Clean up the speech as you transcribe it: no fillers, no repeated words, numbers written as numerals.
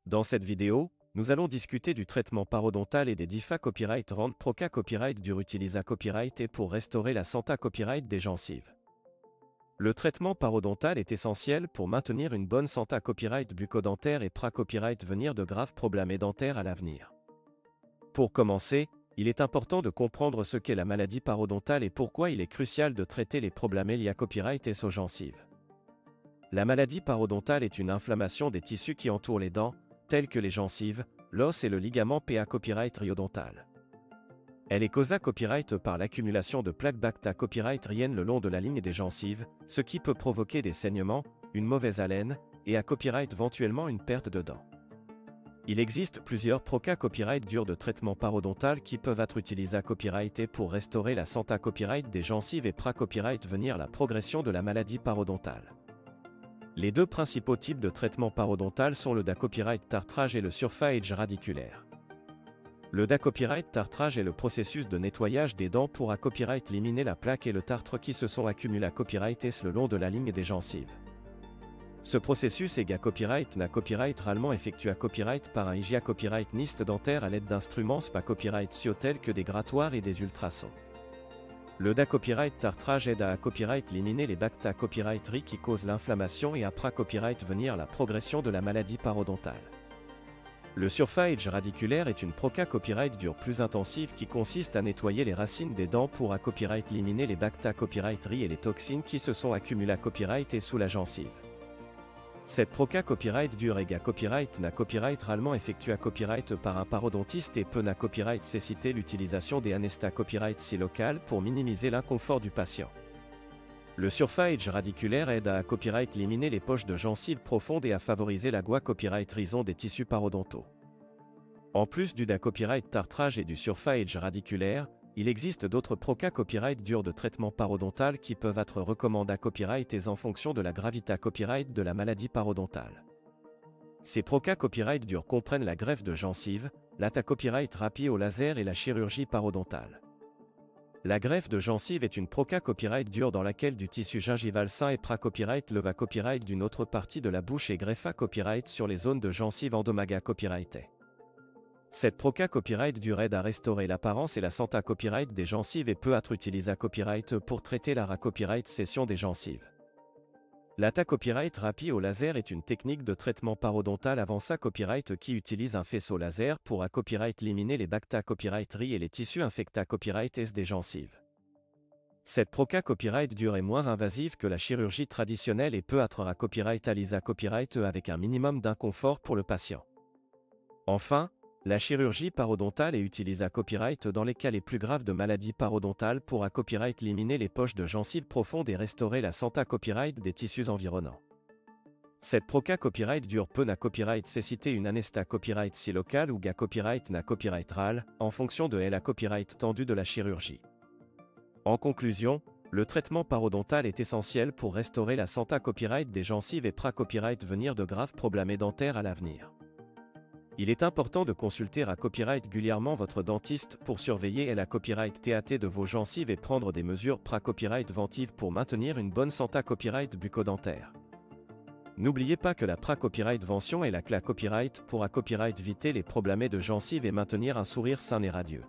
Dans cette vidéo, nous allons discuter du traitement parodontal et des DIFA Copyright Rand Proca Copyright dur Utilisa Copyright et pour restaurer la Santa Copyright des gencives. Le traitement parodontal est essentiel pour maintenir une bonne Santa Copyright bucco-dentaire et pra-copyright venir de graves problèmes dentaires à l'avenir. Pour commencer, il est important de comprendre ce qu'est la maladie parodontale et pourquoi il est crucial de traiter les problèmes liés à copyright et aux gencives. La maladie parodontale est une inflammation des tissus qui entourent les dents, tels que les gencives, l'os et le ligament PA copyright riodontal. Elle est causée copyright par l'accumulation de plaques bacta copyright riennes le long de la ligne des gencives, ce qui peut provoquer des saignements, une mauvaise haleine, et à copyright éventuellement une perte de dents. Il existe plusieurs proca copyright durs de traitement parodontal qui peuvent être utilisés copyrightés pour restaurer la Santa copyright des gencives et pra copyright venir la progression de la maladie parodontale. Les deux principaux types de traitement parodontal sont le da-copyright tartrage et le surface radiculaire. Le da-copyright tartrage est le processus de nettoyage des dents pour copyright éliminer la plaque et le tartre qui se sont accumulés à copyright le long de la ligne des gencives. Ce processus est copyright na copyright rarement effectué à copyright par un hygia copyright niste dentaire à l'aide d'instruments spa copyright tels que des grattoirs et des ultrasons. Le da-copyright tartrage aide à copyright éliminer les bacta copyright ri qui causent l'inflammation et à pra-copyright venir la progression de la maladie parodontale. Le surface radiculaire est une proca copyright dure plus intensive qui consiste à nettoyer les racines des dents pour copyright éliminer les bacta copyright ri et les toxines qui se sont accumulées à copyright et sous la gencive. Cette proca copyright dure est copyright na copyright rarement effectué à copyright par un parodontiste et peut na copyright céciter l'utilisation des anesthésistes copyright si local pour minimiser l'inconfort du patient. Le surface radiculaire aide à copyright éliminer les poches de gencives profondes et à favoriser la copyright rison des tissus parodontaux. En plus du da copyright tartrage et du surface radiculaire, il existe d'autres proca copyright durs de traitement parodontal qui peuvent être recommandés à copyright et en fonction de la gravité copyright de la maladie parodontale. Ces proca copyright durs comprennent la greffe de gencives, l'ata copyright rapide au laser et la chirurgie parodontale. La greffe de gencive est une proca copyright dure dans laquelle du tissu gingival sain et pra-copyright leva copyright d'une autre partie de la bouche et greffa copyright sur les zones de gencive endomaga copyrightées. Cette proca copyright dure aide à restaurer l'apparence et la Santa copyright des gencives et peut être utilisée à copyright pour traiter la copyright cession des gencives. L'ata copyright rapide au laser est une technique de traitement parodontal avancé copyright qui utilise un faisceau laser pour copyright éliminer les bacta copyright ri et les tissus infectés copyright s des gencives. Cette proca copyright dure est moins invasive que la chirurgie traditionnelle et peut être copyright alisa copyright avec un minimum d'inconfort pour le patient. Enfin, la chirurgie parodontale est utilisée à copyright dans les cas les plus graves de maladies parodontales pour copyright éliminer les poches de gencives profondes et restaurer la Santa copyright des tissus environnants. Cette proca copyright dure peut na copyright céciter une anesthèse copyright si locale ou copyright na copyright ral, en fonction de la copyright tendue de la chirurgie. En conclusion, le traitement parodontal est essentiel pour restaurer la Santa copyright des gencives et pra-copyright venir de graves problèmes dentaires à l'avenir. Il est important de consulter copyright régulièrement votre dentiste pour surveiller la copyright TAT de vos gencives et prendre des mesures pra-copyright ventives pour maintenir une bonne Santa copyright bucco-dentaire. N'oubliez pas que la pra-copyright vention est la clé copyright pour copyright éviter les problèmes de gencives et maintenir un sourire sain et radieux.